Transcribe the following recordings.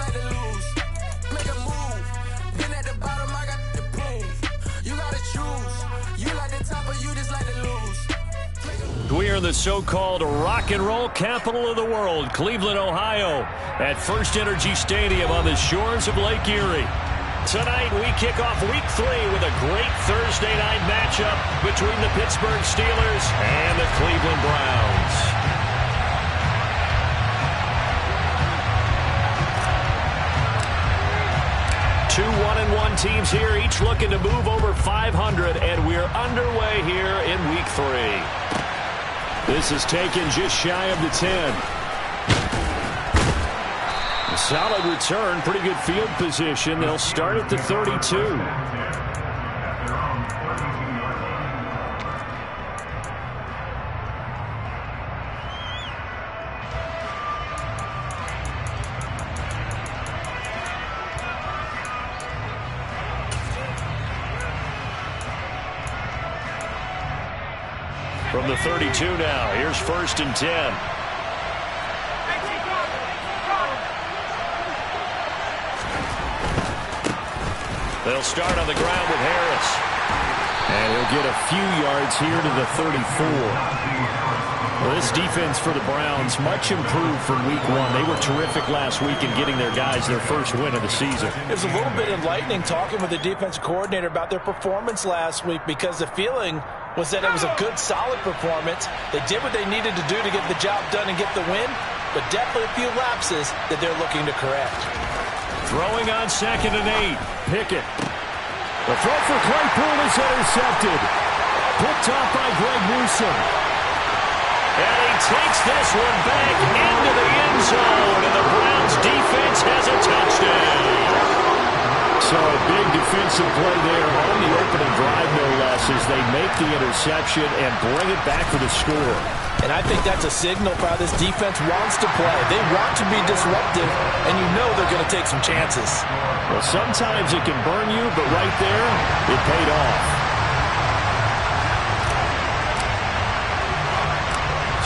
like to lose. Make a move. Been at the bottom, I got the proof. You gotta choose. You like the top or you just like to lose. We are in the so-called rock and roll capital of the world, Cleveland, Ohio, at First Energy Stadium on the shores of Lake Erie. Tonight, we kick off Week 3 with a great Thursday night matchup between the Pittsburgh Steelers and the Cleveland Browns. Two 1-1 teams here, each looking to move over 500, and we're underway here in Week 3. This is taken just shy of the 10. A solid return, pretty good field position. They'll start at the 32. From the 32 now, here's 1st and 10. They'll start on the ground with Harris. And he'll get a few yards here to the 34. Well, this defense for the Browns, much improved from Week 1. They were terrific last week in getting their guys their first win of the season. It was a little bit enlightening talking with the defensive coordinator about their performance last week, because the feeling was that it was a good, solid performance. They did what they needed to do to get the job done and get the win, but definitely a few lapses that they're looking to correct. Throwing on 2nd and 8. Pickett. The throw for Claypool is intercepted. Picked off by Greg Newsome. And he takes this one back into the end zone, and the Browns defense has a touchdown. So a big defensive play there on the opening drive, no less, as they make the interception and bring it back for the score. And I think that's a signal for how this defense wants to play. They want to be disruptive, and you know they're going to take some chances. Well, sometimes it can burn you, but right there, it paid off.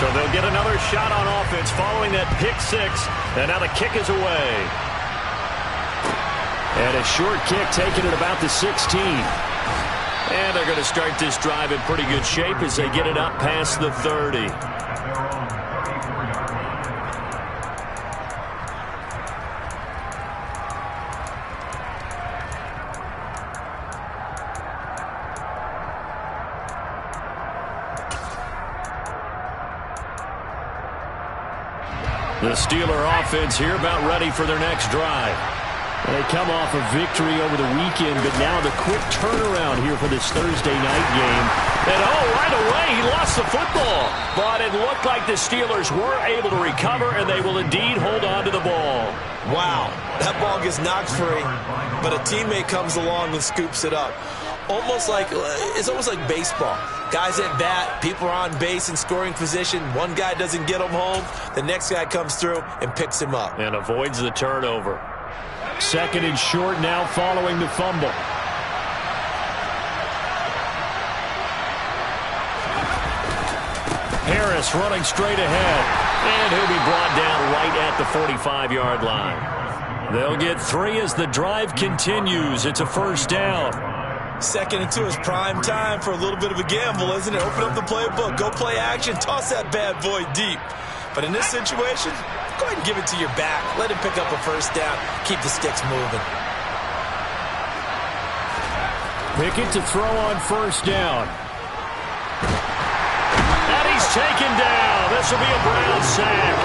So they'll get another shot on offense following that pick 6, and now the kick is away. And a short kick taken at about the 16. And they're going to start this drive in pretty good shape as they get it up past the 30. The Steeler offense here about ready for their next drive. They come off a victory over the weekend, but now the quick turnaround here for this Thursday night game. And right away, he lost the football. But it looked like the Steelers were able to recover, and they will indeed hold on to the ball. Wow, that ball gets knocked free, but a teammate comes along and scoops it up. It's almost like baseball. Guys at bat, people are on base in scoring position. One guy doesn't get him home. The next guy comes through and picks him up. And avoids the turnover. 2nd and short now following the fumble. Harris running straight ahead. And he'll be brought down right at the 45-yard line. They'll get 3 as the drive continues. It's a 1st down. 2nd and 2 is prime time for a little bit of a gamble, isn't it? Open up the playbook, go play action, toss that bad boy deep. But in this situation, go ahead and give it to your back. Let him pick up a 1st down. Keep the sticks moving. Pickett to throw on 1st down. And he's taken down. This will be a Brown sack.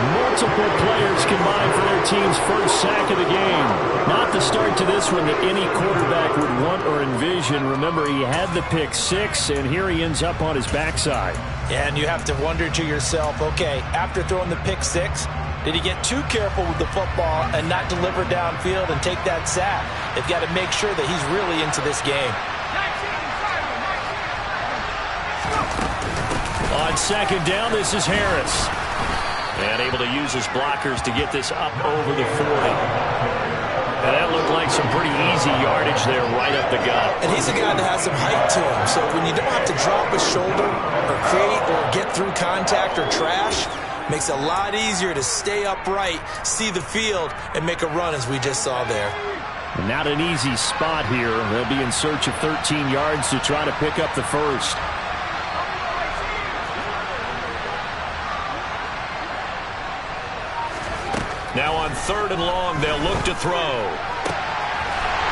Multiple players combined for their team's 1st sack of the game. Not the start to this one that any quarterback would want or envision. Remember, he had the pick 6, and here he ends up on his backside. And you have to wonder to yourself, okay, after throwing the pick 6, did he get too careful with the football and not deliver downfield and take that sack? They've got to make sure that he's really into this game. On 2nd down, this is Harris. And able to use his blockers to get this up over the 40. And that looked like some pretty easy yardage there right up the gut. And he's a guy that has some height to him. So when you don't have to drop a shoulder or create or get through contact or trash, Makes it a lot easier to stay upright, see the field, and make a run as we just saw there. Not an easy spot here. They'll be in search of 13 yards to try to pick up the first. Now on 3rd and long, they'll look to throw.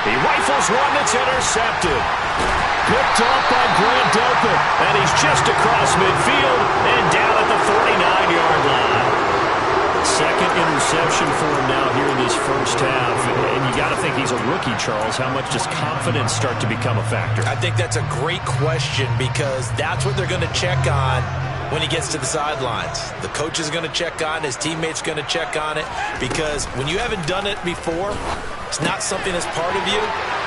He rifles one that's intercepted. Picked off by Grant Delpit, and he's just across midfield and down at the 49-yard line. Second interception for him now here in this first half. And you got to think he's a rookie, Charles. How much does confidence start to become a factor? I think that's a great question because that's what they're going to check on when he gets to the sidelines. The coach is going to check on it. His teammates going to check on it because when you haven't done it before, it's not something that's part of you.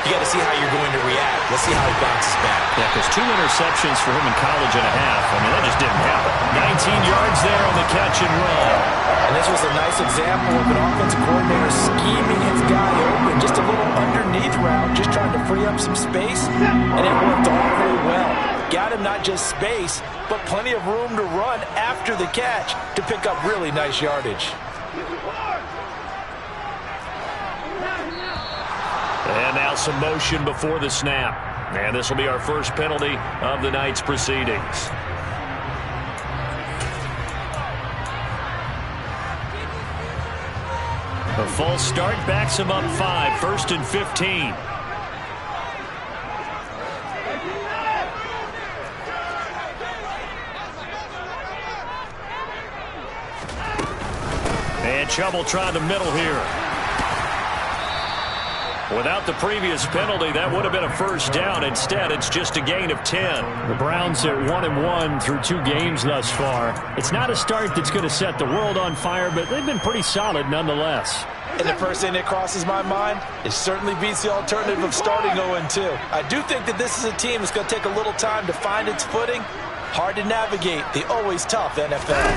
You got to see how you're going to react. Let's see how he bounces back. Yeah, because 2 interceptions for him in college and a half. I mean, that just didn't happen. 19 yards there on the catch and run. And this was a nice example of an offensive coordinator scheming his guy open. Just a little underneath route, just trying to free up some space. And it worked all very well. Got him not just space, but plenty of room to run after the catch to pick up really nice yardage. And now some motion before the snap. And this will be our first penalty of the night's proceedings. A false start backs him up 5, 1st and 15. And Chubb trying the middle here. Without the previous penalty, that would have been a first down. Instead, it's just a gain of 10. The Browns are 1-1 through 2 games thus far. It's not a start that's going to set the world on fire, but they've been pretty solid nonetheless. And the first thing that crosses my mind, it certainly beats the alternative of starting 0-2. I do think that this is a team that's going to take a little time to find its footing. Hard to navigate the always tough NFL.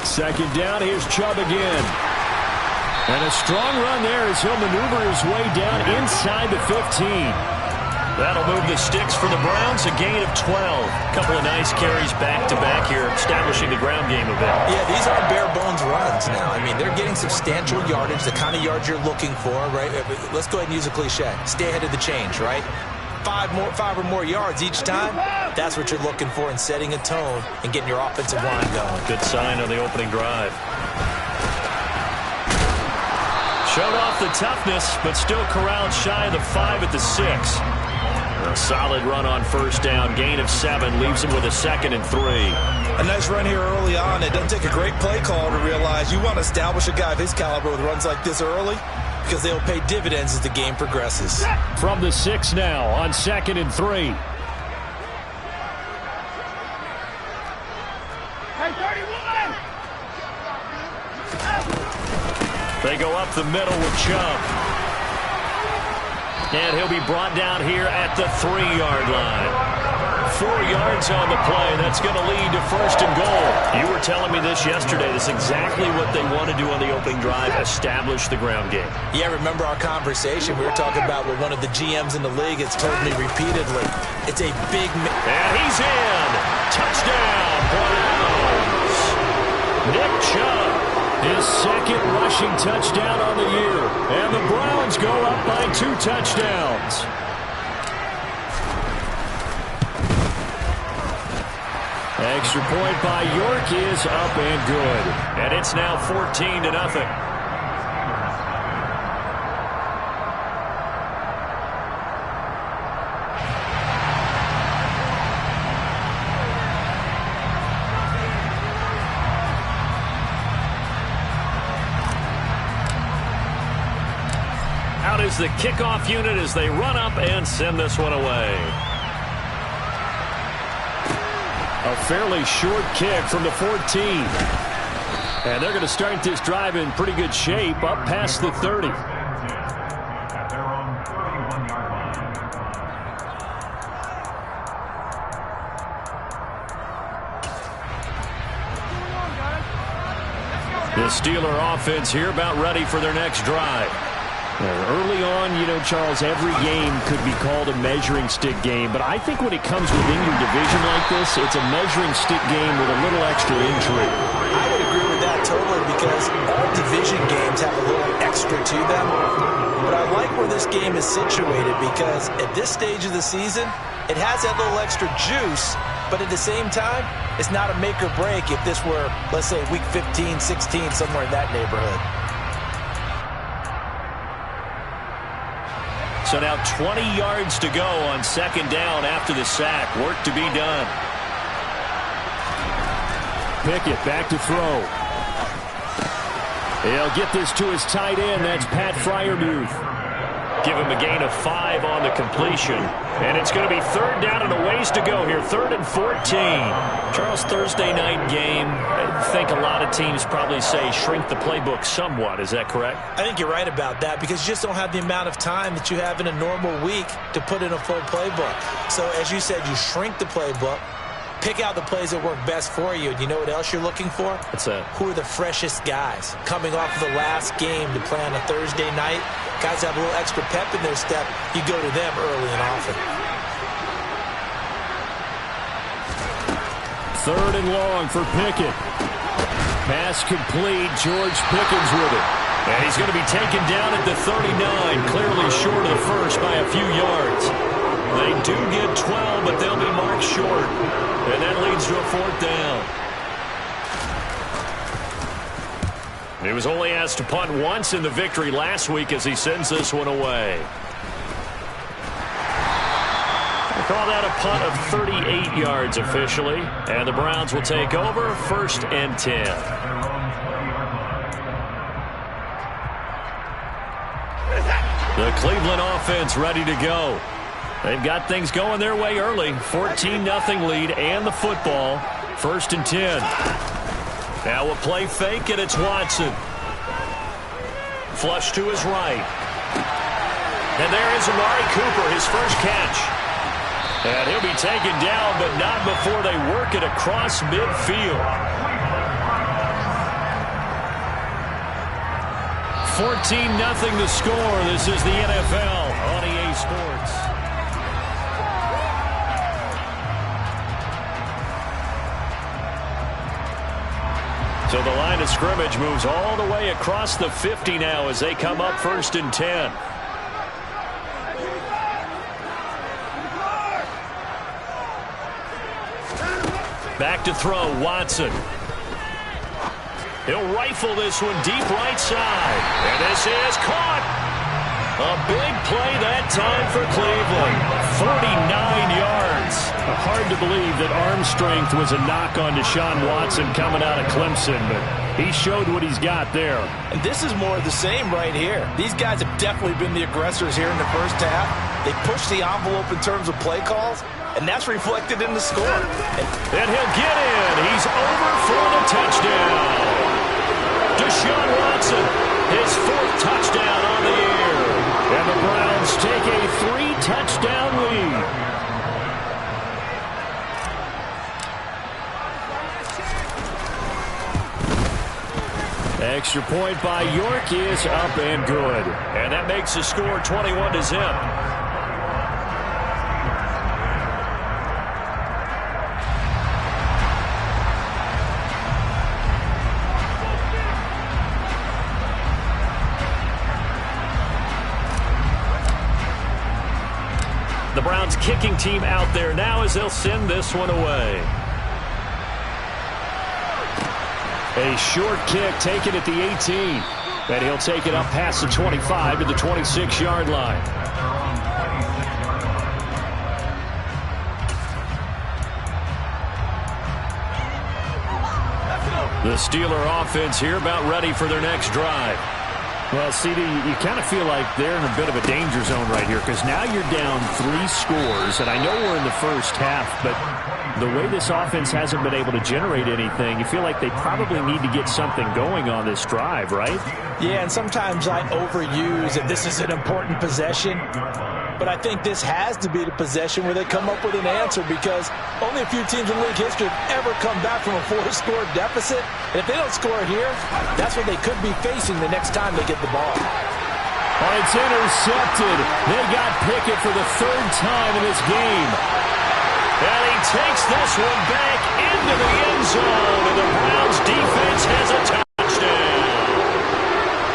Second down, here's Chubb again. And a strong run there as he'll maneuver his way down inside the 15. That'll move the sticks for the Browns, a gain of 12. A couple of nice carries back-to-back here, establishing the ground game a bit. Yeah, these aren't bare-bones runs now. I mean, they're getting substantial yardage, the kind of yards you're looking for, right? Let's go ahead and use a cliche. Stay ahead of the change, right? 5 or more yards each time, that's what you're looking for in setting a tone and getting your offensive line going. Good sign on the opening drive. Showed off the toughness, but still corralled shy of the 5 at the 6. A solid run on first down. Gain of 7 leaves him with a 2nd and 3. A nice run here early on. It doesn't take a great play call to realize you want to establish a guy of his caliber with runs like this early because they'll pay dividends as the game progresses. From the 6 now on 2nd and 3. They go up the middle with Chubb. And he'll be brought down here at the 3-yard line. 4 yards on the play. That's going to lead to 1st and goal. You were telling me this yesterday. That's exactly what they want to do on the opening drive, establish the ground game. Yeah, remember our conversation. We were talking about what one of the GMs in the league has told me repeatedly. It's a big... And he's in. Touchdown, Browns. Nick Chubb. His 2nd rushing touchdown on the year. And the Browns go up by 2 touchdowns. Extra point by York is up and good. And it's now 14-0. Out is the kickoff unit as they run up and send this one away. A fairly short kick from the 14. And they're going to start this drive in pretty good shape up past the 30. The Steeler offense here about ready for their next drive. Early on, Charles, every game could be called a measuring stick game, but I think when it comes within your division like this, it's a measuring stick game with a little extra intrigue. I would agree with that totally because all division games have a little extra to them. But I like where this game is situated because at this stage of the season, it has that little extra juice, but at the same time, it's not a make or break if this were, let's say, week 15, 16, somewhere in that neighborhood. So now 20 yards to go on second down after the sack. Work to be done. Pickett back to throw. He'll get this to his tight end. That's Pat Freiermuth. Give him a gain of 5 on the completion. And it's going to be third down and a ways to go here. 3rd and 14. Charles, Thursday night game. I think a lot of teams probably say shrink the playbook somewhat. Is that correct? I think you're right about that because you just don't have the amount of time that you have in a normal week to put in a full playbook. So as you said, you shrink the playbook. Pick out the plays that work best for you. And you know what else you're looking for? What's that? Who are the freshest guys coming off of the last game to play on a Thursday night? Guys have a little extra pep in their step. You go to them early and often. 3rd and long for Pickett. Pass complete. George Pickens with it. And he's going to be taken down at the 39, clearly short of the first by a few yards. They do get 12, but they'll be marked short. And that leads to a 4th down. He was only asked to punt once in the victory last week as he sends this one away. I call that a punt of 38 yards officially. And the Browns will take over 1st and 10. The Cleveland offense ready to go. They've got things going their way early. 14-0 lead and the football. 1st and 10. Now a play fake, and it's Watson. Flush to his right. And there is Amari Cooper, his first catch. And he'll be taken down, but not before they work it across midfield. 14-0 the score. This is the NFL on EA Sports. So the line of scrimmage moves all the way across the 50 now as they come up 1st and 10. Back to throw, Watson. He'll rifle this one deep right side. And this is caught. A big play that time for Cleveland. 49 yards. Hard to believe that arm strength was a knock on Deshaun Watson coming out of Clemson, but he showed what he's got there. And this is more of the same right here. These guys have definitely been the aggressors here in the first half. They pushed the envelope in terms of play calls, and that's reflected in the score. And he'll get in. He's over for the touchdown. Deshaun Watson, his 4th touchdown on the year. And the Browns take a 3-touchdown lead. Extra point by York is up and good. And that makes the score 21-0. The Browns kicking team out there now as they'll send this one away. A short kick taken at the 18. And he'll take it up past the 25 to the 26-yard line. The Steeler offense here about ready for their next drive. Well, CD, you kind of feel like they're in a bit of a danger zone right here because now you're down 3 scores, and I know we're in the first half, but the way this offense hasn't been able to generate anything, you feel like they probably need to get something going on this drive, right? Yeah, and sometimes I overuse that this is an important possession, but I think this has to be the possession where they come up with an answer because only a few teams in league history have ever come back from a 4-score deficit. And if they don't score here, that's what they could be facing the next time they get the ball. Oh, it's intercepted. They got Pickett for the third time in this game. And he takes this one back into the end zone, and the Browns defense has a touchdown.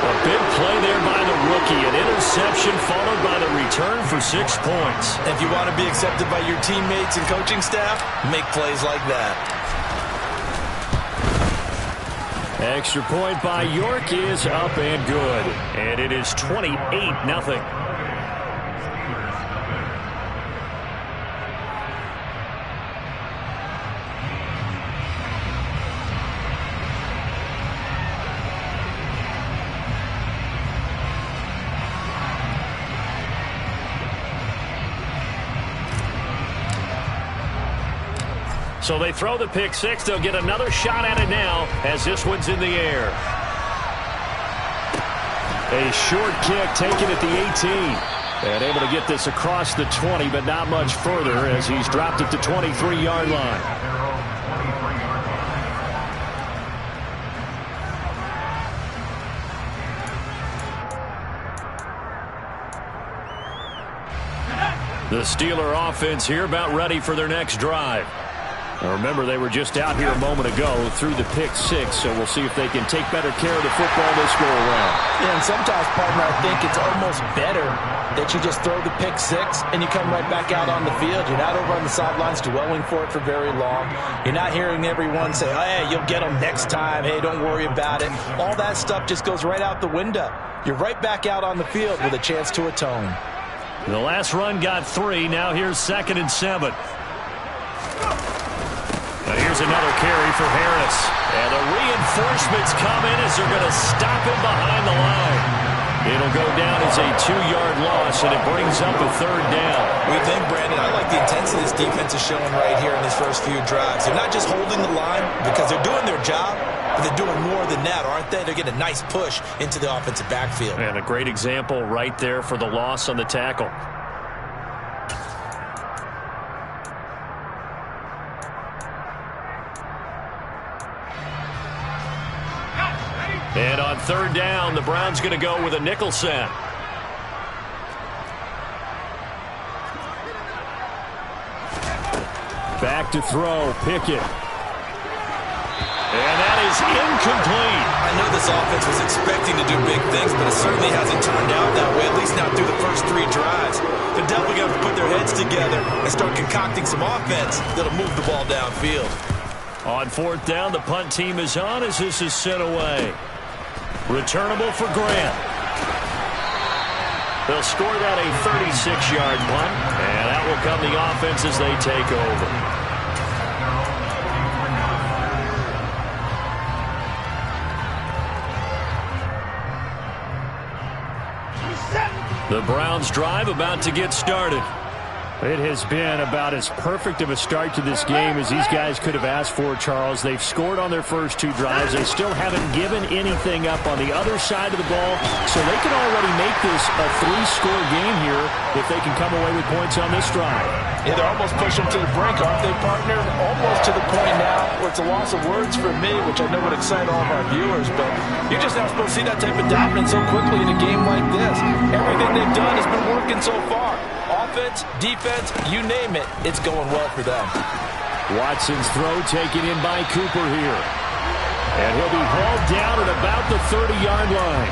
A big play there by the rookie. An interception followed by the return for 6 points. If you want to be accepted by your teammates and coaching staff, make plays like that. Extra point by York is up and good. And it is 28-0. So they throw the pick six. They'll get another shot at it now as this one's in the air. A short kick taken at the 18. And able to get this across the 20, but not much further as he's dropped it to 23-yard line. The Steeler offense here about ready for their next drive. Now remember, they were just out here a moment ago through the pick six, so we'll see if they can take better care of the football this go around. Yeah, and sometimes, partner, I think it's almost better that you just throw the pick six and you come right back out on the field. You're not over on the sidelines dwelling for it for very long. You're not hearing everyone say, oh, hey, you'll get them next time. Hey, don't worry about it. All that stuff just goes right out the window. You're right back out on the field with a chance to atone. The last run got 3. Now here's 2nd and 7. And here's another carry for Harris. And the reinforcements come in as they're going to stop him behind the line. It'll go down as a 2-yard loss, and it brings up a 3rd down. We think, Brandon, I like the intensity this defense is showing right here in these first few drives. They're not just holding the line because they're doing their job, but they're doing more than that, aren't they? They're getting a nice push into the offensive backfield. And a great example right there for the loss on the tackle. And on 3rd down, the Browns going to go with a nickel set. Back to throw, Pickett. And that is incomplete. I know this offense was expecting to do big things, but it certainly hasn't turned out that way, at least not through the first 3 drives. They're definitely going to put their heads together and start concocting some offense that'll move the ball downfield. On 4th down, the punt team is on as this is sent away. Returnable for Grant. They'll score that a 36-yard punt, and that will come the offense as they take over. The Browns drive about to get started. It has been about as perfect of a start to this game as these guys could have asked for, Charles. They've scored on their first 2 drives. They still haven't given anything up on the other side of the ball, so they can already make this a 3-score game here if they can come away with points on this drive. Yeah, they're almost pushing to the brink, aren't they, partner? Almost to the point now where it's a loss of words for me, which I know would excite all of our viewers, but you're just not supposed to see that type of dominance so quickly in a game like this. Everything they've done has been working so far. Offense, defense, you name it, it's going well for them. Watson's throw taken in by Cooper here. And he'll be hauled down at about the 30-yard line.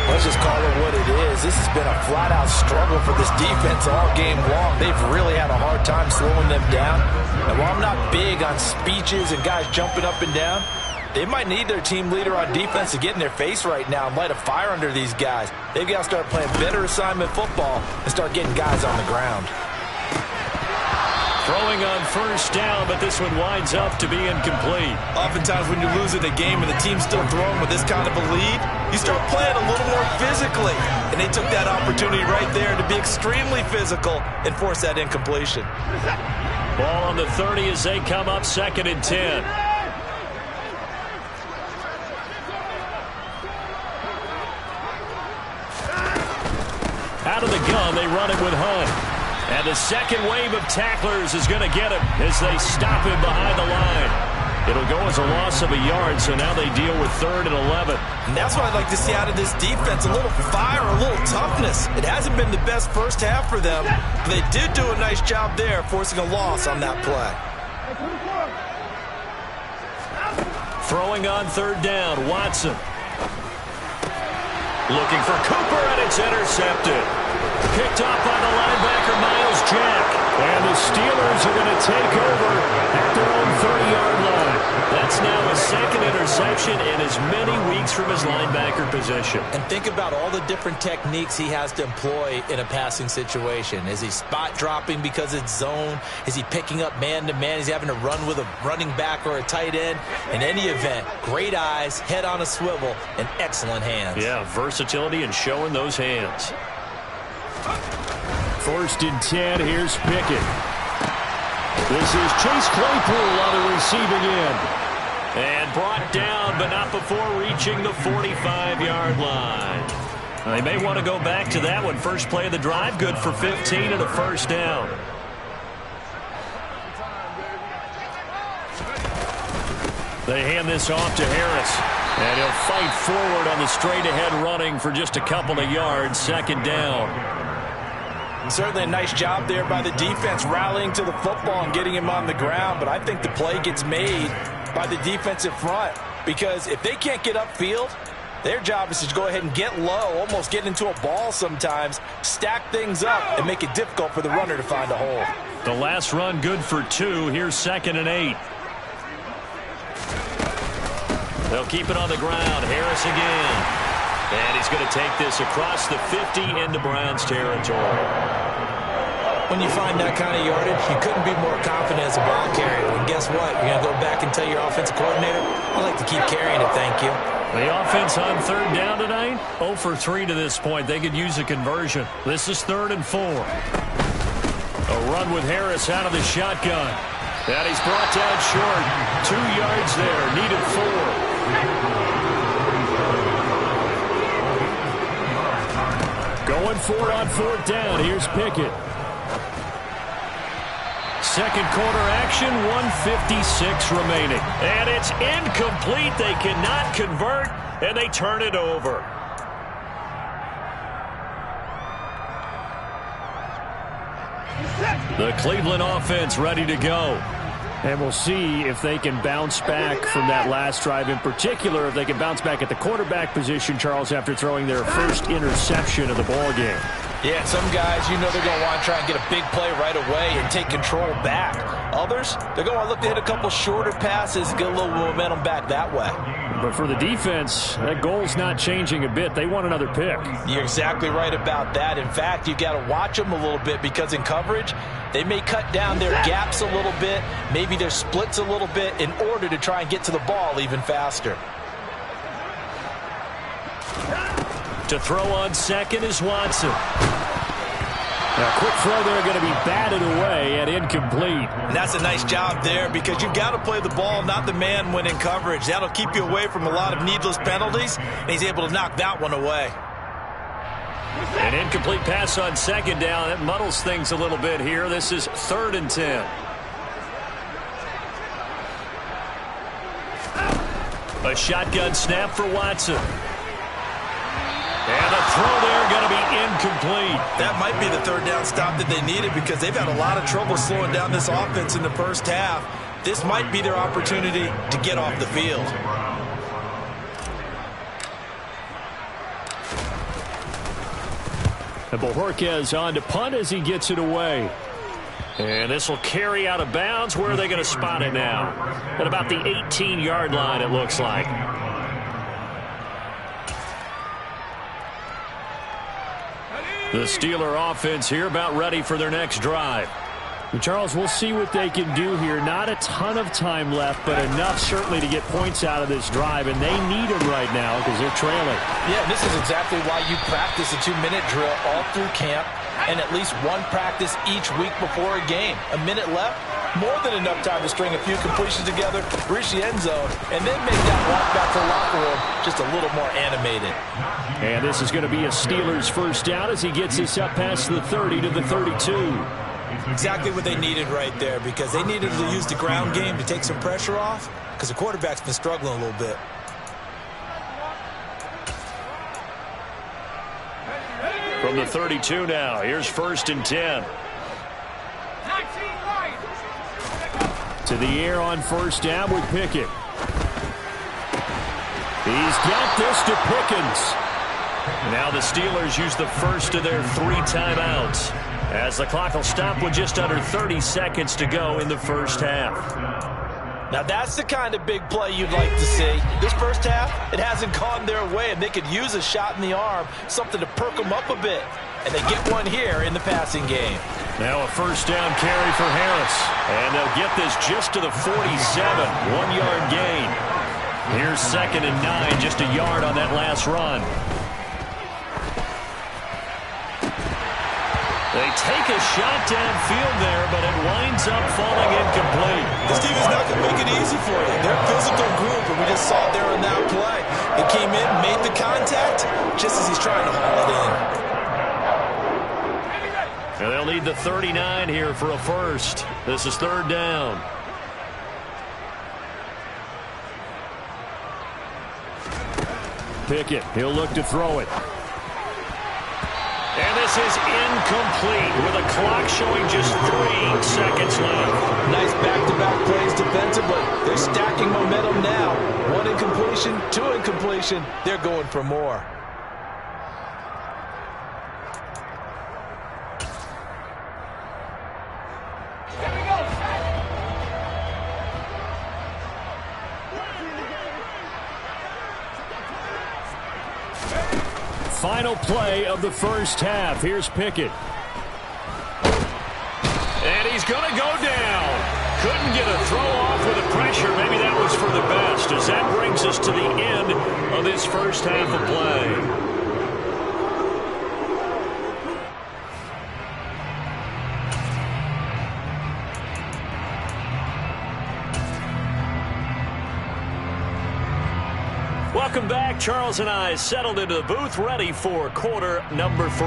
Let's just call it what it is. This has been a flat-out struggle for this defense all game long. They've really had a hard time slowing them down. And while I'm not big on speeches and guys jumping up and down, they might need their team leader on defense to get in their face right now and light a fire under these guys. They've got to start playing better assignment football and start getting guys on the ground. Throwing on 1st down, but this one winds up to be incomplete. Oftentimes when you're losing a game and the team's still throwing with this kind of a lead, you start playing a little more physically. And they took that opportunity right there to be extremely physical and force that incompletion. Ball on the 30 as they come up 2nd and 10. Out of the gun, they run it with Hunt. And the second wave of tacklers is going to get him as they stop him behind the line. It'll go as a loss of a yard, so now they deal with 3rd and 11. And that's what I'd like to see out of this defense, a little fire, a little toughness. It hasn't been the best first half for them, but they did do a nice job there, forcing a loss on that play. Throwing on 3rd down, Watson. Looking for Cooper, and it's intercepted. Picked off by the linebacker, Miles Jack. And the Steelers are going to take over at their own 30-yard line. That's now his 2nd interception in as many weeks from his linebacker position. And think about all the different techniques he has to employ in a passing situation. Is he spot dropping because it's zone? Is he picking up man-to-man? Is he having to run with a running back or a tight end? In any event, great eyes, head on a swivel, and excellent hands. Yeah, versatility and showing those hands. 1st and 10, here's Pickett. This is Chase Claypool on the receiving end. And brought down, but not before reaching the 45-yard line. They may want to go back to that one. First play of the drive, good for 15 and a 1st down. They hand this off to Harris. And he'll fight forward on the straight-ahead running for just a couple of yards. 2nd down. Certainly a nice job there by the defense, rallying to the football and getting him on the ground. But I think the play gets made by the defensive front, because if they can't get upfield, their job is to go ahead and get low, almost get into a ball sometimes, stack things up, and make it difficult for the runner to find a hole. The last run good for 2. Here's 2nd and 8. They'll keep it on the ground. Harris again. And he's going to take this across the 50 into Browns territory. When you find that kind of yardage, you couldn't be more confident as a ball carrier. And guess what? You're going to go back and tell your offensive coordinator, I like to keep carrying it, thank you. The offense on 3rd down tonight, 0 for 3 to this point. They could use a conversion. This is 3rd and 4. A run with Harris out of the shotgun. And he's brought down short. 2 yards there, needed 4. Going for it on 4th down. Here's Pickett. 2nd quarter action, 1:56 remaining. And it's incomplete. They cannot convert, and they turn it over. The Cleveland offense ready to go. And we'll see if they can bounce back from that last drive, in particular, if they can bounce back at the quarterback position, Charles, after throwing their first interception of the ball game. Yeah, some guys, you know they're going to want to try and get a big play right away and take control back. Others, they're going to look to hit a couple shorter passes, get a little momentum back that way. But for the defense, that goal's not changing a bit. They want another pick. You're exactly right about that. In fact, you've got to watch them a little bit, because in coverage, they may cut down their gaps a little bit, maybe their splits a little bit, in order to try and get to the ball even faster. To throw on 2nd is Watson. Now, quick throw there, going to be batted away and incomplete. And that's a nice job there, because you've got to play the ball, not the man when in coverage. That'll keep you away from a lot of needless penalties, and he's able to knock that one away. An incomplete pass on 2nd down. That muddles things a little bit here. This is 3rd and 10. A shotgun snap for Watson. And the throw there going to be incomplete. That might be the 3rd down stop that they needed, because they've had a lot of trouble slowing down this offense in the first half. This might be their opportunity to get off the field. And Bojorquez on to punt as he gets it away. And this will carry out of bounds. Where are they going to spot it now? At about the 18-yard line, it looks like. The Steeler offense here about ready for their next drive. And Charles, we'll see what they can do here. Not a ton of time left, but enough certainly to get points out of this drive, and they need them right now because they're trailing. Yeah, this is exactly why you practice a 2-minute drill all through camp, and at least one practice each week before a game. A minute left, more than enough time to string a few completions together, reach the end zone, and then make that walk back to the locker room just a little more animated. And this is going to be a Steelers first down as he gets this up past the 30 to the 32. Exactly what they needed right there, because they needed to use the ground game to take some pressure off, because the quarterback's been struggling a little bit. From the 32 now, here's 1st and 10. To the air on 1st down with Pickett. He's got this to Pickens. Now the Steelers use the first of their 3 timeouts, as the clock will stop with just under 30 seconds to go in the first half. Now that's the kind of big play you'd like to see. This first half, it hasn't gone their way, and they could use a shot in the arm, something to perk them up a bit. And they get one here in the passing game. Now a 1st down carry for Harris. And they'll get this just to the 47, 1-yard gain. Here's 2nd and 9, just a yard on that last run. They take a shot downfield there, but it winds up falling incomplete. This team is not going to make it easy for you. They're a physical group, and we just saw it there on that play. He came in, made the contact, just as he's trying to haul it in. And they'll need the 39 here for a first. This is 3rd down. Pickett, he'll look to throw it. And this is incomplete with a clock showing just 3 seconds left. Nice back-to-back plays defensively. They're stacking momentum now. 1 incompletion, 2 incompletion. They're going for more. Final play of the first half. Here's Pickett. And he's going to go down. Couldn't get a throw off with the pressure. Maybe that was for the best, as that brings us to the end of this first half of play. Welcome back. Charles and I settled into the booth, ready for quarter number 3.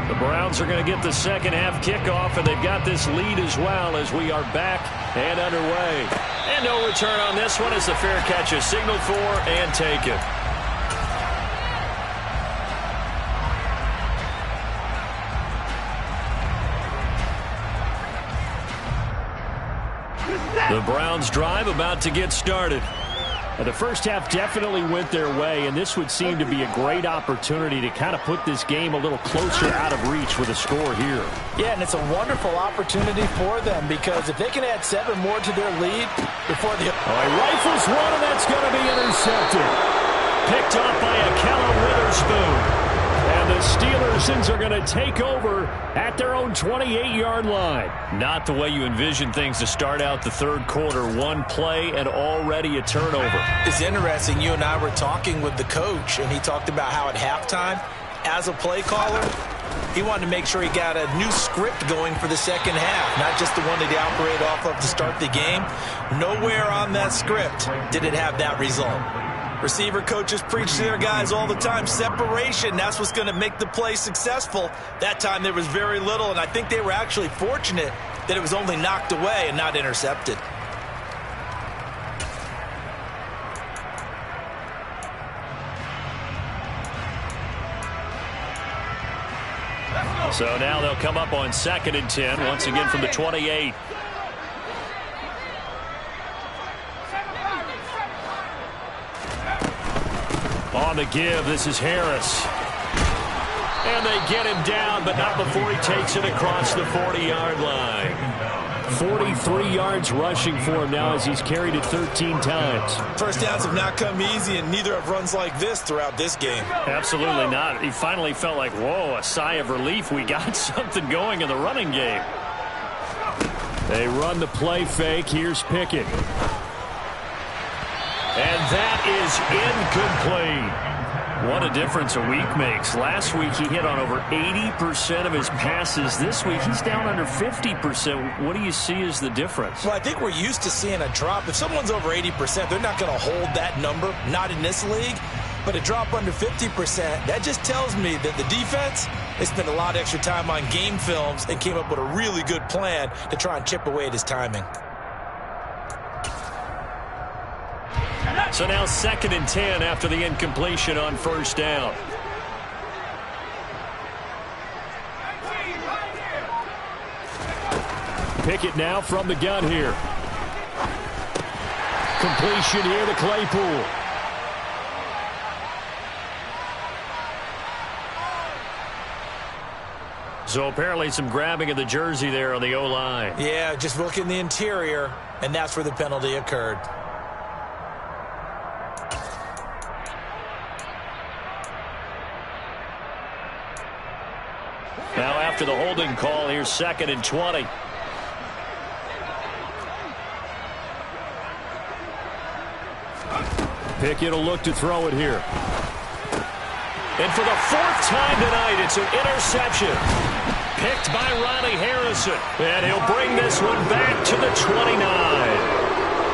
The Browns are going to get the second half kickoff, and they've got this lead as well as we are back and underway. And no return on this one as the fair catch is signaled for and taken. The Browns drive about to get started. The first half definitely went their way, and this would seem to be a great opportunity to kind of put this game a little closer out of reach with a score here. Yeah, and it's a wonderful opportunity for them, because if they can add 7 more to their lead before the... He rifles one, and that's going to be intercepted. Picked off by Akello Witherspoon. And the Steelers are going to take over at their own 28-yard line. Not the way you envision things to start out the third quarter. 1 play and already a turnover. It's interesting. You and I were talking with the coach, and he talked about how at halftime, as a play caller, he wanted to make sure he got a new script going for the second half, not just the one that he operated off of to start the game. Nowhere on that script did it have that result. Receiver coaches preach to their guys all the time. Separation, that's what's going to make the play successful. That time there was very little, and I think they were actually fortunate that it was only knocked away and not intercepted. So now they'll come up on 2nd and 10, once again from the 28. On the give, this is Harris. And they get him down, but not before he takes it across the 40-yard line. 43 yards rushing for him now as he's carried it 13 times. First downs have not come easy, and neither have runs like this throughout this game. Absolutely not. He finally felt like, whoa, a sigh of relief. We got something going in the running game. They run the play fake. Here's Pickett. And that is incomplete. What a difference a week makes. Last week he hit on over 80% of his passes. This week he's down under 50%. What do you see as the difference? Well, I think we're used to seeing a drop. If someone's over 80%, they're not going to hold that number. Not in this league. But a drop under 50%, that just tells me that the defense, they spent a lot of extra time on game films and came up with a really good plan to try and chip away at his timing. So now 2nd and 10 after the incompletion on 1st down. Pickett now from the gun here. Completion here to Claypool. So apparently some grabbing of the jersey there on the O-line. Yeah, just look in the interior, and that's where the penalty occurred. Now after the holding call, here's 2nd and 20. Pickett will look to throw it here. And for the 4th time tonight, it's an interception. Picked by Riley Harrison. And he'll bring this one back to the 29.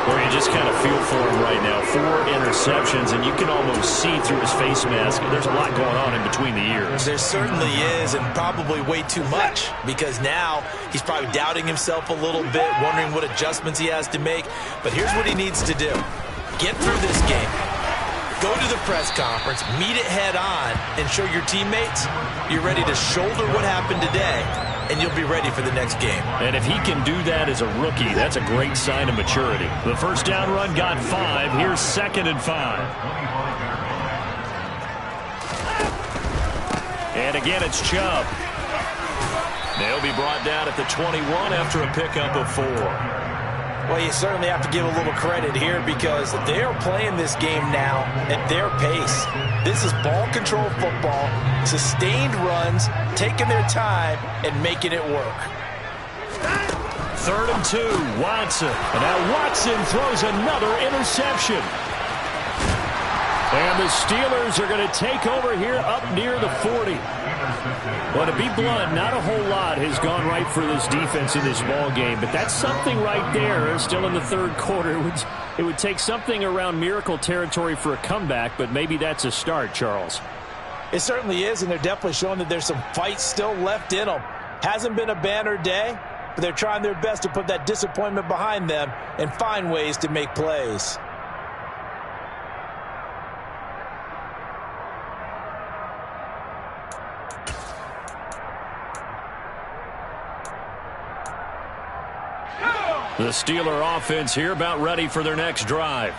Where you just kind of feel for him right now. 4 interceptions, and you can almost see through his face mask. There's a lot going on in between the ears. There certainly is, and probably way too much, because now he's probably doubting himself a little bit, wondering what adjustments he has to make. But here's what he needs to do. Get through this game. Go to the press conference, meet it head on, and show your teammates you're ready to shoulder what happened today, and you'll be ready for the next game. And if he can do that as a rookie, that's a great sign of maturity. The 1st down run got 5. Here's 2nd and 5. And again, it's Chubb. They'll be brought down at the 21 after a pickup of 4. Well, you certainly have to give a little credit here because they are playing this game now at their pace. This is ball control football, sustained runs, taking their time, and making it work. 3rd and 2, Watson. And now Watson throws another interception. And the Steelers are going to take over here up near the 40. Well, to be blunt, not a whole lot has gone right for this defense in this ball game, but that's something right there. Still in the 3rd quarter. It would take something around miracle territory for a comeback, but maybe that's a start, Charles. It certainly is, and they're definitely showing that there's some fight still left in them. Hasn't been a banner day, but they're trying their best to put that disappointment behind them and find ways to make plays. The Steeler offense here about ready for their next drive.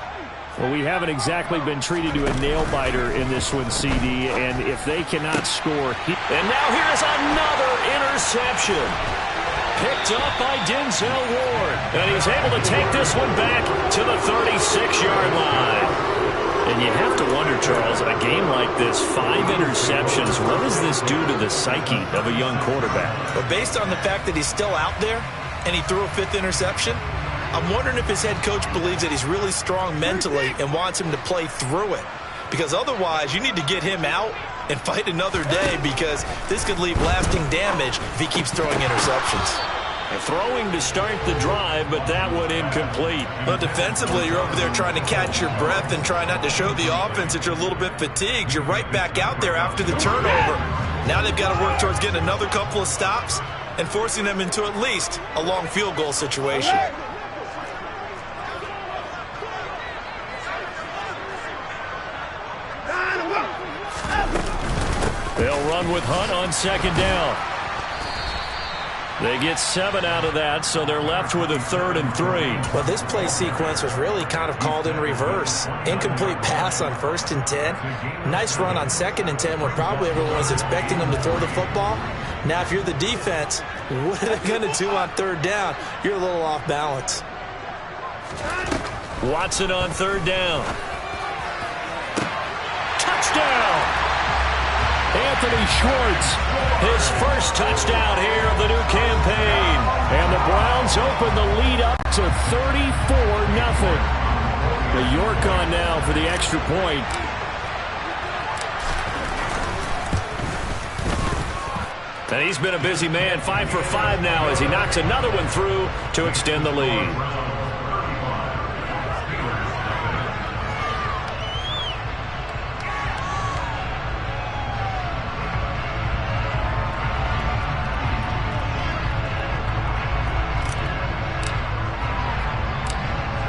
Well, we haven't exactly been treated to a nail-biter in this one, CD, and if they cannot score... And now here's another interception. Picked up by Denzel Ward. And he's able to take this one back to the 36-yard line. And you have to wonder, Charles, a game like this, 5 interceptions, what does this do to the psyche of a young quarterback? But based on the fact that he's still out there, and he threw a 5th interception, I'm wondering if his head coach believes that he's really strong mentally and wants him to play through it. Because otherwise, you need to get him out and fight another day because this could leave lasting damage if he keeps throwing interceptions. Throwing to start the drive, but that one incomplete. But defensively, you're over there trying to catch your breath and try not to show the offense that you're a little bit fatigued. You're right back out there after the turnover. Now they've got to work towards getting another couple of stops and forcing them into at least a long field goal situation. They'll run with Hunt on 2nd down. They get 7 out of that, so they're left with a 3rd and 3. Well, this play sequence was really kind of called in reverse. Incomplete pass on 1st and 10. Nice run on 2nd and 10 when probably everyone was expecting them to throw the football. Now, if you're the defense, what are they going to do on 3rd down? You're a little off balance. Watson on 3rd down. Touchdown! Anthony Schwartz, his first touchdown here of the new campaign. And the Browns open the lead up to 34-0. The York on now for the extra point. And he's been a busy man, 5 for 5 now as he knocks another one through to extend the lead.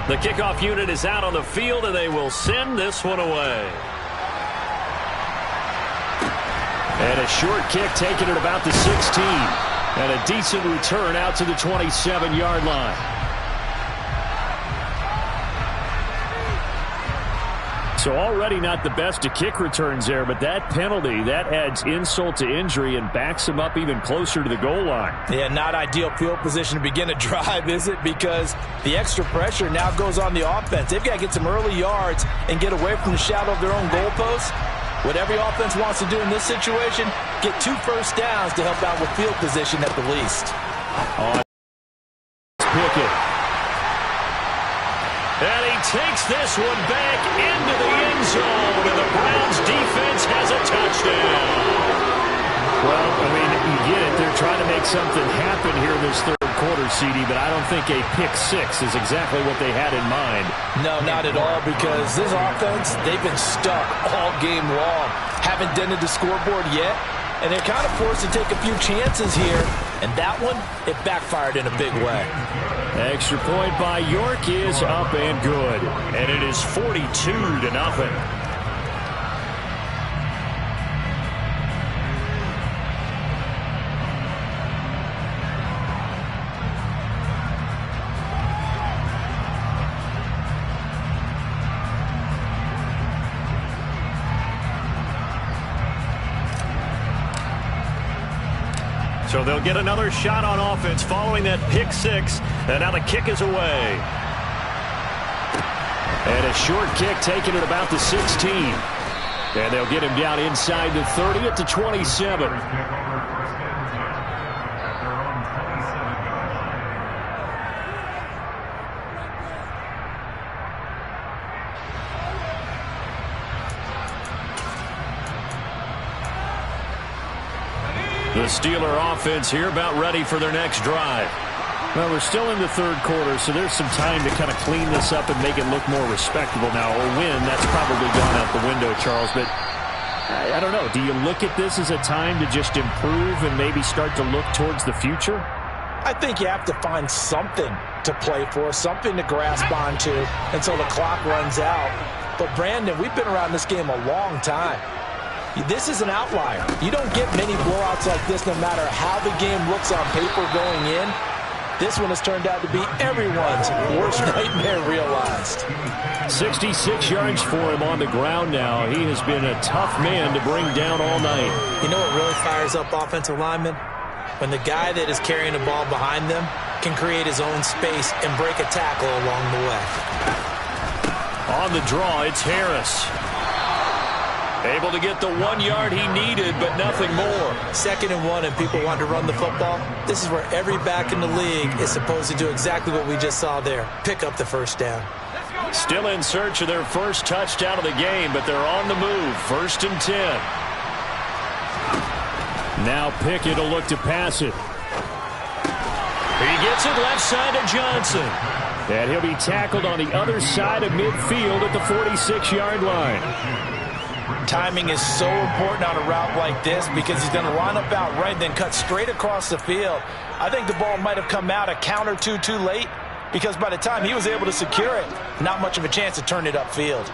The kickoff unit is out on the field, and they will send this one away. And a short kick taken at about the 16. And a decent return out to the 27-yard line. So already not the best of kick returns there, but that penalty, that adds insult to injury and backs him up even closer to the goal line. Yeah, not ideal field position to begin a drive, is it? Because the extra pressure now goes on the offense. They've got to get some early yards and get away from the shadow of their own goalposts. What every offense wants to do in this situation, get 2 first downs to help out with field position at the least. Pickett. And he takes this one back into the end zone, and the Browns defense has a touchdown. Well, I mean, you get it. They're trying to make something happen here in this third quarter, CD, but I don't think a pick 6 is exactly what they had in mind. No, not at all, because this offense, they've been stuck all game long. Haven't dented the scoreboard yet, and they're kind of forced to take a few chances here, and that one, it backfired in a big way. Extra point by York is up and good, and it is 42-0. So they'll get another shot on offense following that pick 6. And now the kick is away. And a short kick taken at about the 16. And they'll get him down inside the 30 at the 27. The Steeler offense here about ready for their next drive. Well, we're still in the third quarter, so there's some time to kind of clean this up and make it look more respectable now. A win, that's probably gone out the window, Charles. But I don't know. Do you look at this as a time to just improve and maybe start to look towards the future? I think you have to find something to play for, something to grasp onto until the clock runs out. But, Brandon, we've been around this game a long time. This is an outlier. You don't get many blowouts like this no matter how the game looks on paper going in. This one has turned out to be everyone's worst nightmare realized. 66 yards for him on the ground now. He has been a tough man to bring down all night. You know what really fires up offensive linemen? When the guy that is carrying the ball behind them can create his own space and break a tackle along the way. On the draw, it's Harris. Able to get the 1 yard he needed, but nothing more. 2nd and 1, and people want to run the football. This is where every back in the league is supposed to do exactly what we just saw there. Pick up the first down. Still in search of their first touchdown of the game, but they're on the move. 1st and 10. Now Pickett will look to pass it. He gets it left side to Johnson. And he'll be tackled on the other side of midfield at the 46-yard line. Timing is so important on a route like this because he's going to line up out right and then cut straight across the field. I think the ball might have come out a count or two too late because by the time he was able to secure it, not much of a chance to turn it upfield.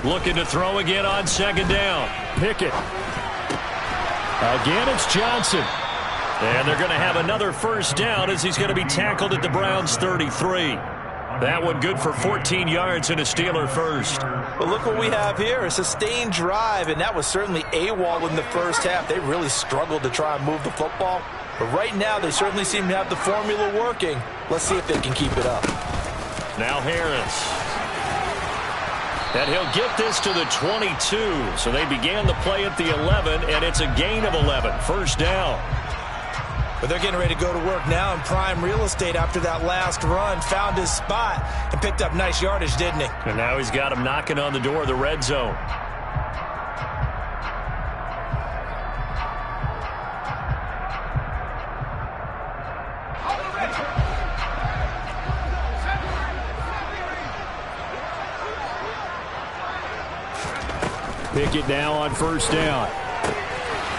Looking to throw again on 2nd down. Pickett. Again, it's Johnson. And they're going to have another first down as he's going to be tackled at the Browns' 33. That one good for 14 yards and a Steeler first. But look what we have here, a sustained drive, and that was certainly AWOL in the first half. They really struggled to try and move the football. But right now, they certainly seem to have the formula working. Let's see if they can keep it up. Now Harris. And he'll get this to the 22. So they began the play at the 11, and it's a gain of 11. 1st down. But they're getting ready to go to work now in prime real estate after that last run. Found his spot and picked up nice yardage, didn't he? And now he's got him knocking on the door of the red zone. Pickett now on 1st down.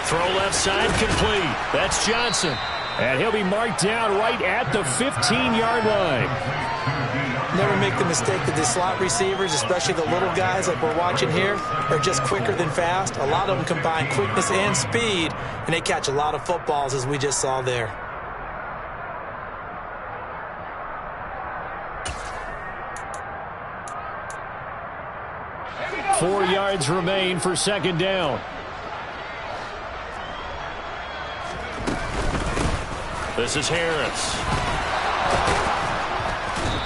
Throw left side complete. That's Johnson. And he'll be marked down right at the 15-yard line. Never make the mistake that the slot receivers, especially the little guys like we're watching here, are just quicker than fast. A lot of them combine quickness and speed, and they catch a lot of footballs, as we just saw there. Four yards remain for second down. This is Harris.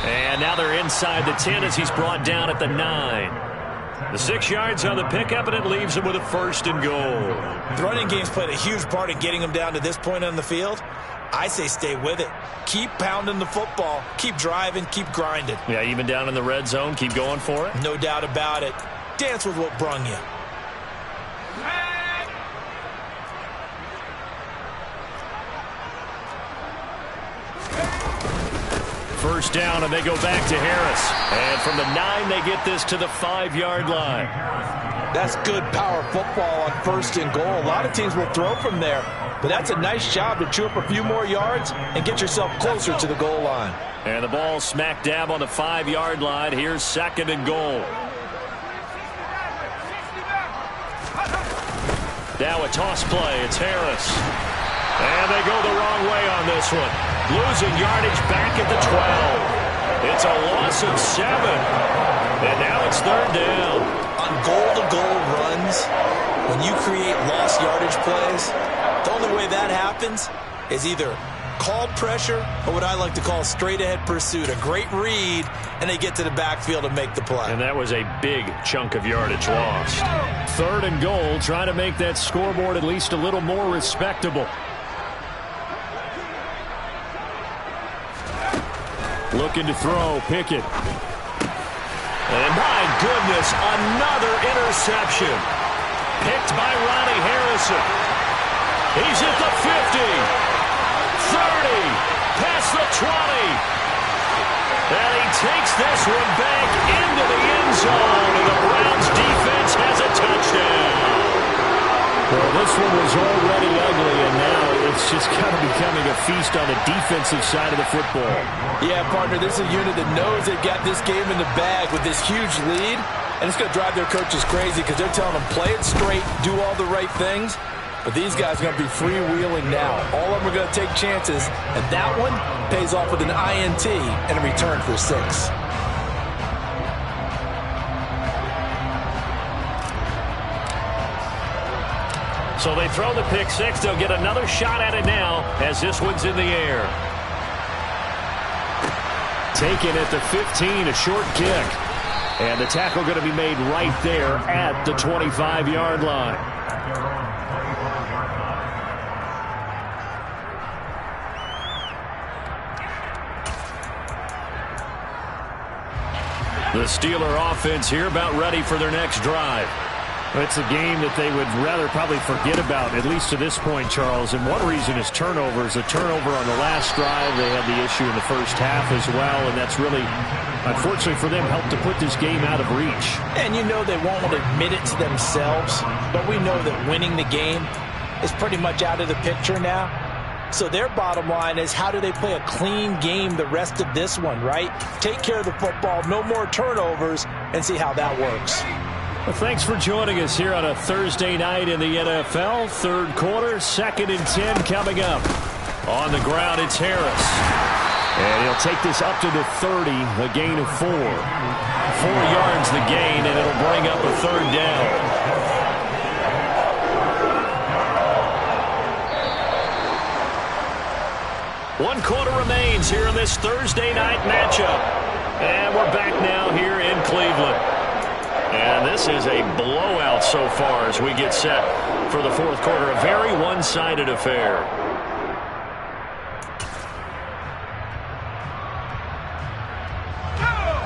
And now they're inside the 10 as he's brought down at the 9. The 6 yards on the pickup, and it leaves him with a 1st and goal. The running game's played a huge part in getting him down to this point on the field. I say stay with it. Keep pounding the football. Keep driving. Keep grinding. Yeah, even down in the red zone, keep going for it. No doubt about it. Dance with what brung you. First down, and they go back to Harris. And from the 9, they get this to the 5-yard line. That's good power football on 1st and goal. A lot of teams will throw from there, but that's a nice job to chew up a few more yards and get yourself closer to the goal line. And the ball smack dab on the 5-yard line. Here's 2nd and goal. Now a toss play. It's Harris. And they go the wrong way on this one. Losing yardage back at the 12. It's a loss of 7. And now it's 3rd down. On goal-to-goal runs, when you create lost yardage plays, the only way that happens is either called pressure or what I like to call straight-ahead pursuit. A great read, and they get to the backfield and make the play. And that was a big chunk of yardage lost. 3rd and goal, trying to make that scoreboard at least a little more respectable. Looking to throw, Pickett. And my goodness, another interception. Picked by Ronnie Harrison. He's at the 50. 30. Past the 20. And he takes this one back into the end zone. And the Browns defense has a touchdown. Well, this one was already ugly, and now it's just kind of becoming a feast on the defensive side of the football. Yeah, partner, this is a unit that knows they've got this game in the bag with this huge lead, and it's going to drive their coaches crazy because they're telling them play it straight, do all the right things, but these guys are going to be freewheeling now. All of them are going to take chances, and that one pays off with an INT and a return for 6. So they throw the pick 6. They'll get another shot at it now as this one's in the air. Taken at the 15, a short kick. And the tackle going to be made right there at the 25-yard line. The Steeler offense here about ready for their next drive. It's a game that they would rather probably forget about, at least to this point, Charles. And one reason is turnovers. A turnover on the last drive. They had the issue in the first half as well, and that's really, unfortunately for them, helped to put this game out of reach. And you know they won't admit it to themselves, but we know that winning the game is pretty much out of the picture now. So their bottom line is, how do they play a clean game the rest of this one, right? Take care of the football, no more turnovers, and see how that works. Well, thanks for joining us here on a Thursday night in the NFL. 3rd quarter, 2nd and 10 coming up. On the ground, it's Harris. And he'll take this up to the 30, a gain of 4. 4 yards the gain, and it'll bring up a 3rd down. One quarter remains here in this Thursday night matchup. And we're back now here in Cleveland. And this is a blowout so far as we get set for the 4th quarter. A very one-sided affair.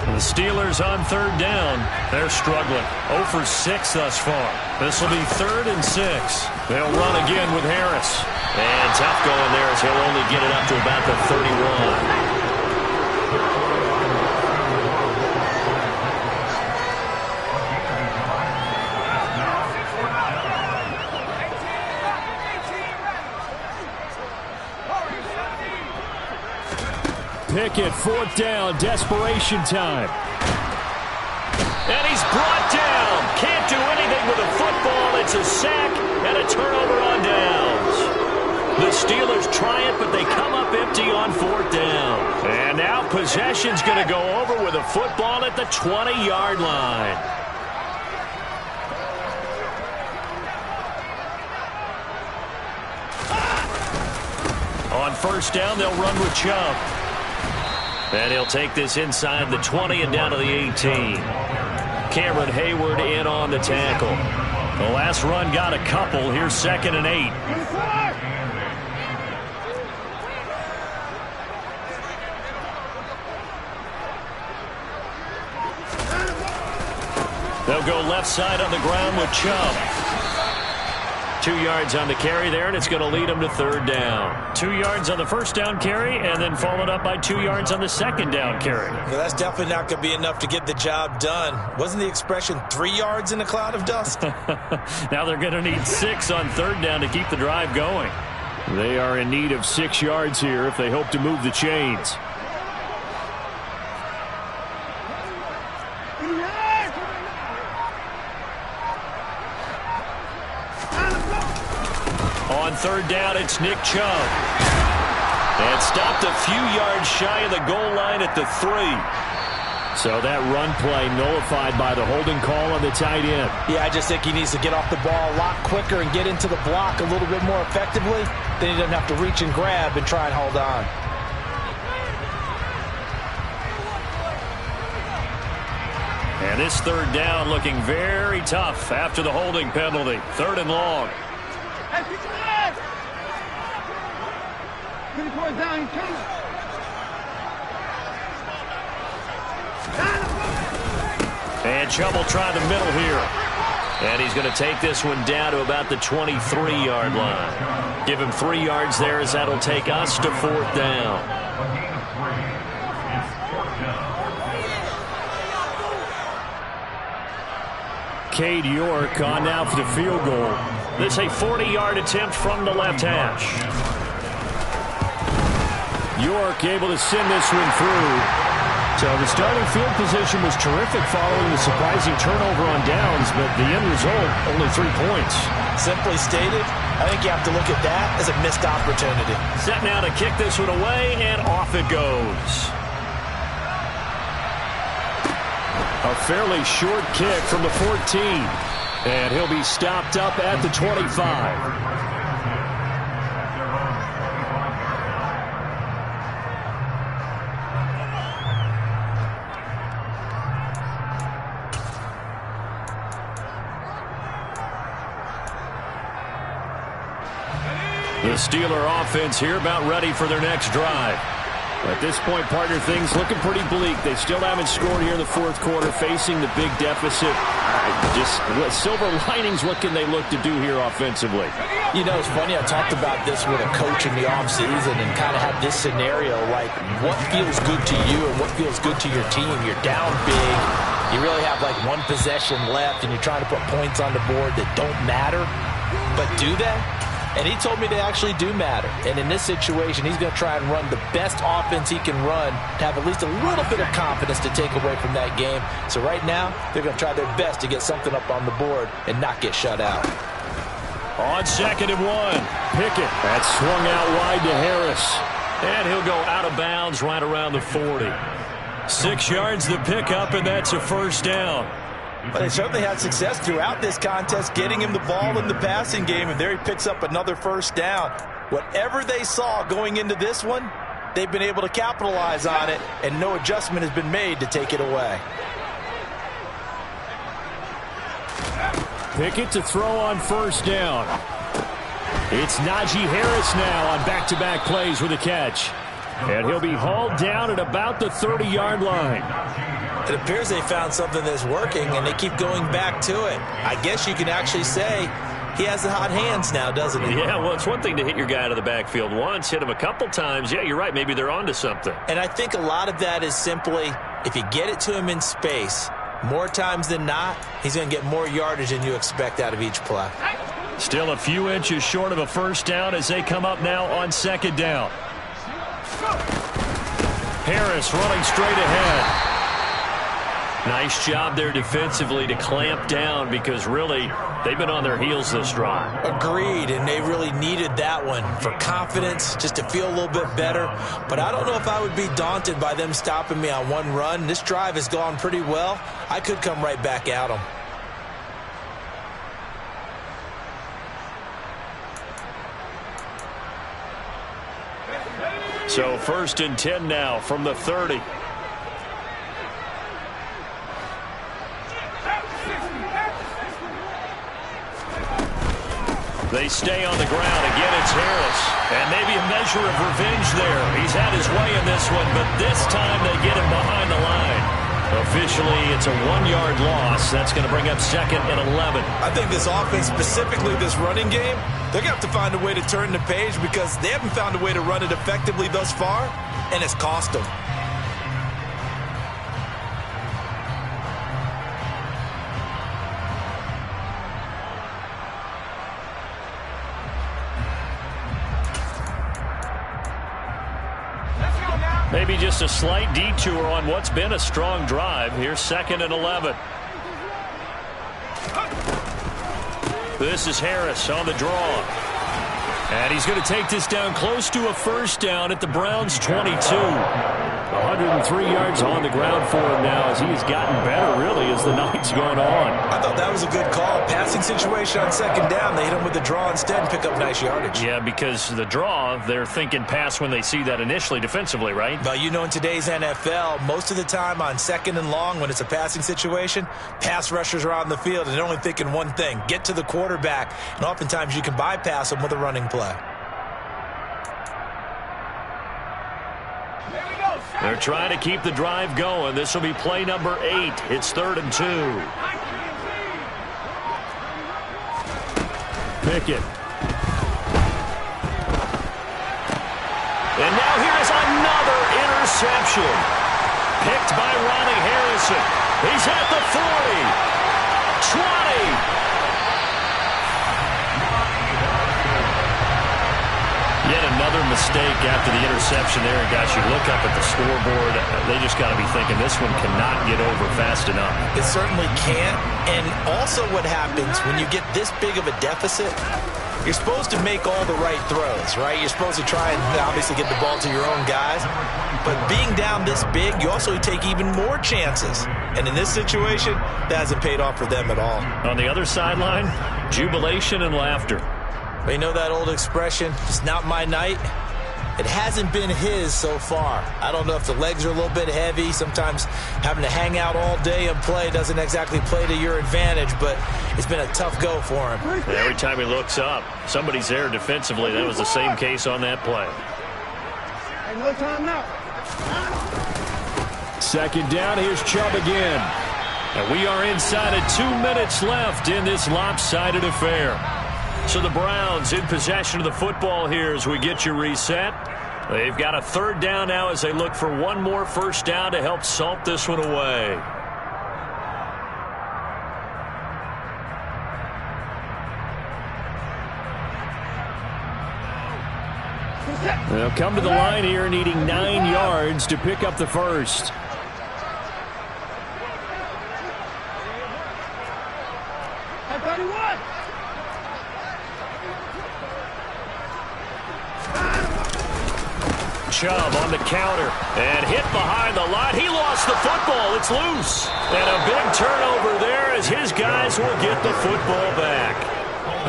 The Steelers on 3rd down. They're struggling. 0 for 6 thus far. This will be 3rd and 6. They'll run again with Harris. And tough going there as he'll only get it up to about the 31. Pickett, 4th down, desperation time. And he's brought down. Can't do anything with a football. It's a sack and a turnover on downs. The Steelers try it, but they come up empty on 4th down. And now possession's going to go over with a football at the 20-yard line. On 1st down, they'll run with Chubb. And he'll take this inside the 20 and down to the 18. Cameron Hayward in on the tackle. The last run got a couple. Here's 2nd and 8. They'll go left side on the ground with Chubb. 2 yards on the carry there, and it's going to lead them to 3rd down. 2 yards on the 1st down carry, and then followed up by 2 yards on the 2nd down carry. Well, that's definitely not going to be enough to get the job done. Wasn't the expression 3 yards in a cloud of dust? Now they're going to need 6 on 3rd down to keep the drive going. They are in need of 6 yards here if they hope to move the chains. On 3rd down, it's Nick Chubb. And stopped a few yards shy of the goal line at the 3. So that run play nullified by the holding call on the tight end. Yeah, I just think he needs to get off the ball a lot quicker and get into the block a little bit more effectively. Then he doesn't have to reach and grab and try and hold on. And this 3rd down looking very tough after the holding penalty. 3rd and long. And Chubb will try the middle here. And he's going to take this one down to about the 23-yard line. Give him 3 yards there as that'll take us to 4th down. Cade York on now for the field goal. This a 40-yard attempt from the left hash. York able to send this one through. So the starting field position was terrific following the surprising turnover on downs, but the end result, only 3 points. Simply stated, I think you have to look at that as a missed opportunity. Set now to kick this one away, and off it goes. A fairly short kick from the 14. And he'll be stopped up at the 25. The Steeler offense here about ready for their next drive. At this point, partner, things looking pretty bleak. They still haven't scored here in the 4th quarter, facing the big deficit. Just silver linings, what can they look to do here offensively? You know, it's funny, I talked about this with a coach in the offseason and kind of had this scenario, like what feels good to you and what feels good to your team. You're down big. You really have like 1 possession left, and you're trying to put points on the board that don't matter. But do they? And he told me they actually do matter. And in this situation, he's going to try and run the best offense he can run to have at least a little bit of confidence to take away from that game. So right now, they're going to try their best to get something up on the board and not get shut out. On 2nd and 1, Pickett. That's swung out wide to Harris. And he'll go out of bounds right around the 40. 6 yards the pickup, and that's a 1st down. But they certainly had success throughout this contest, getting him the ball in the passing game, and there he picks up another 1st down. Whatever they saw going into this one, they've been able to capitalize on it, and no adjustment has been made to take it away. Pickett to throw on 1st down. It's Najee Harris now on back-to-back plays with a catch. And he'll be hauled down at about the 30-yard line. It appears they found something that's working, and they keep going back to it. I guess you can actually say he has the hot hands now, doesn't he? Yeah, well, it's one thing to hit your guy out of the backfield once, hit him a couple times. Yeah, you're right. Maybe they're onto something. And I think a lot of that is simply if you get it to him in space, more times than not, he's going to get more yardage than you expect out of each play. Still a few inches short of a 1st down as they come up now on 2nd down. Harris running straight ahead. Nice job there defensively to clamp down because really they've been on their heels this drive. Agreed, and they really needed that one for confidence, just to feel a little bit better. But I don't know if I would be daunted by them stopping me on one run. This drive has gone pretty well. I could come right back at them. So 1st and 10 now from the 30. They stay on the ground. Again, it's Harris. And maybe a measure of revenge there. He's had his way in this one, but this time they get him behind the line. Officially, it's a 1-yard loss. That's going to bring up 2nd and 11. I think this offense, specifically this running game, they're going to have to find a way to turn the page because they haven't found a way to run it effectively thus far, and it's cost them. Maybe just a slight detour on what's been a strong drive. Here's 2nd and 11. This is Harris on the draw. And he's going to take this down close to a 1st down at the Browns' 22. 103 yards on the ground for him now as he has gotten better, really, as the night's gone on. I thought that was a good call. Passing situation on 2nd down. They hit him with the draw instead and pick up nice yardage. Yeah, because the draw, they're thinking pass when they see that initially defensively, right? Well, you know, in today's NFL, most of the time on 2nd and long, when it's a passing situation, pass rushers are on the field and they're only thinking one thing, get to the quarterback. And oftentimes you can bypass them with a running play. They're trying to keep the drive going. This will be play number 8. It's 3rd and 2. Pickett. And now here is another interception. Picked by Ronnie Harrison. He's at the 40. 20. Yet another mistake after the interception there. And guys, you look up at the scoreboard, they just got to be thinking this one cannot get over fast enough. It certainly can't. And also what happens when you get this big of a deficit, you're supposed to make all the right throws, right? You're supposed to try and obviously get the ball to your own guys. But being down this big, you also take even more chances. And in this situation, that hasn't paid off for them at all. On the other sideline, jubilation and laughter. But you know that old expression, it's not my night? It hasn't been his so far. I don't know if the legs are a little bit heavy. Sometimes having to hang out all day and play doesn't exactly play to your advantage, but it's been a tough go for him. And every time he looks up, somebody's there defensively. That was the same case on that play. Hey, no time now. 2nd down, here's Chubb again. And we are inside of 2 minutes left in this lopsided affair. So the Browns in possession of the football here as we get you reset. They've got a 3rd down now as they look for one more 1st down to help salt this one away. They'll come to the line here needing 9 yards to pick up the 1st. Hey, 31. Chubb on the counter and hit behind the line. He lost the football. It's loose. And a big turnover there as his guys will get the football back.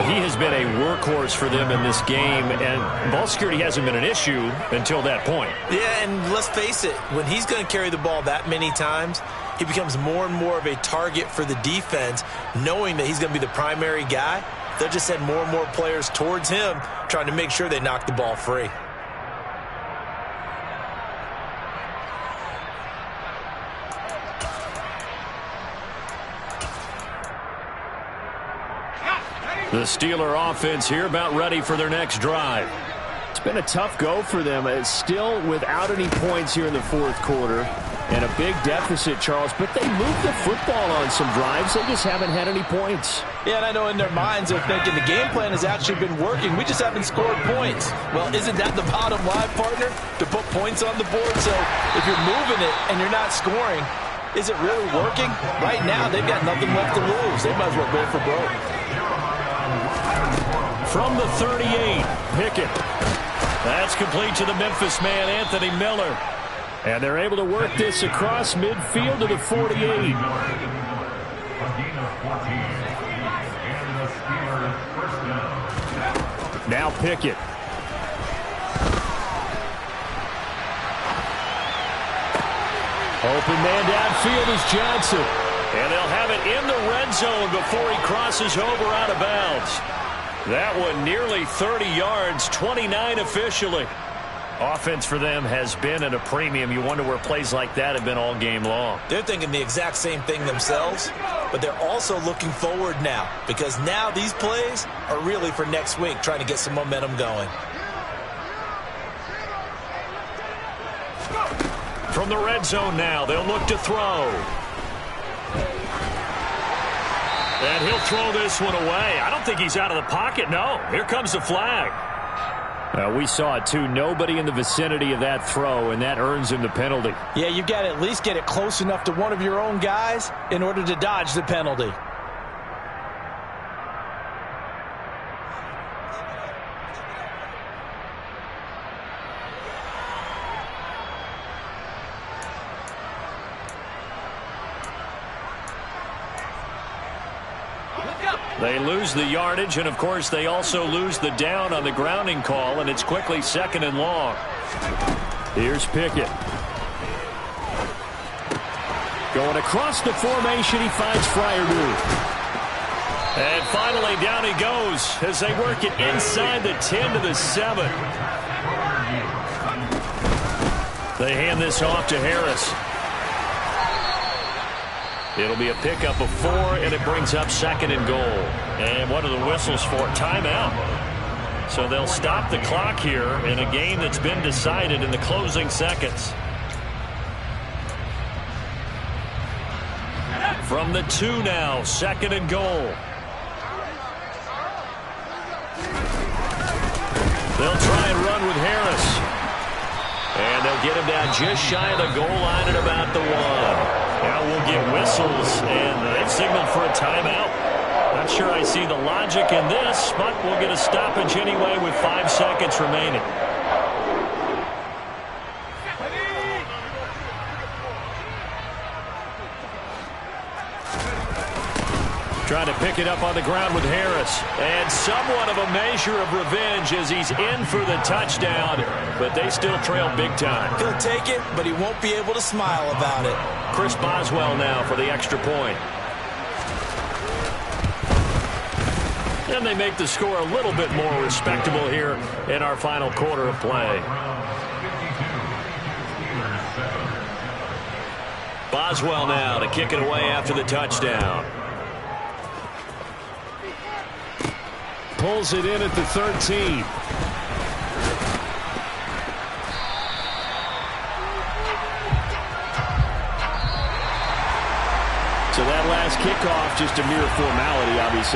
He has been a workhorse for them in this game, and ball security hasn't been an issue until that point. Yeah, and let's face it, when he's going to carry the ball that many times, he becomes more and more of a target for the defense, knowing that he's going to be the primary guy. They'll just send more and more players towards him, trying to make sure they knock the ball free. The Steeler offense here about ready for their next drive. It's been a tough go for them. It's still without any points here in the 4th quarter. And a big deficit, Charles, but they moved the football on some drives. They just haven't had any points. Yeah, and I know in their minds they're thinking the game plan has actually been working. We just haven't scored points. Well, isn't that the bottom line, partner? To put points on the board? So if you're moving it and you're not scoring, is it really working? Right now, they've got nothing left to lose. They might as well go for broke. From the 38, Pickett. That's complete to the Memphis man, Anthony Miller. And they're able to work this across midfield to the 48. Now Pickett. Open man downfield is Johnson. And they'll have it in the red zone before he crosses over out of bounds. That one nearly 30 yards, 29 officially. Offense for them has been at a premium. You wonder where plays like that have been all game long. They're thinking the exact same thing themselves, but they're also looking forward now because now these plays are really for next week, trying to get some momentum going. From the red zone now, they'll look to throw. And he'll throw this one away. I don't think he's out of the pocket, no. Here comes the flag. We saw it, too. Nobody in the vicinity of that throw, and that earns him the penalty. Yeah, you've got to at least get it close enough to one of your own guys in order to dodge the penalty. They lose the yardage, and, of course, they also lose the down on the grounding call, and it's quickly 2nd and long. Here's Pickett. Going across the formation, he finds Fryermuth. And finally, down he goes as they work it inside the 10 to the 7. They hand this off to Harris. It'll be a pickup of 4, and it brings up 2nd and goal. And what are the whistles for? Timeout. So they'll stop the clock here in a game that's been decided in the closing seconds. From the 2 now, 2nd and goal. They'll try and run with Harris. And they'll get him down just shy of the goal line at about the 1. Now we'll get whistles, and they've signaled for a timeout. Not sure I see the logic in this, but we'll get a stoppage anyway with 5 seconds remaining. Trying to pick it up on the ground with Harris. And somewhat of a measure of revenge as he's in for the touchdown, but they still trail big time. He'll take it, but he won't be able to smile about it. Chris Boswell now for the extra point. And they make the score a little bit more respectable here in our final quarter of play. Boswell now to kick it away after the touchdown. Pulls it in at the 13. So that last kickoff, just a mere formality, obviously,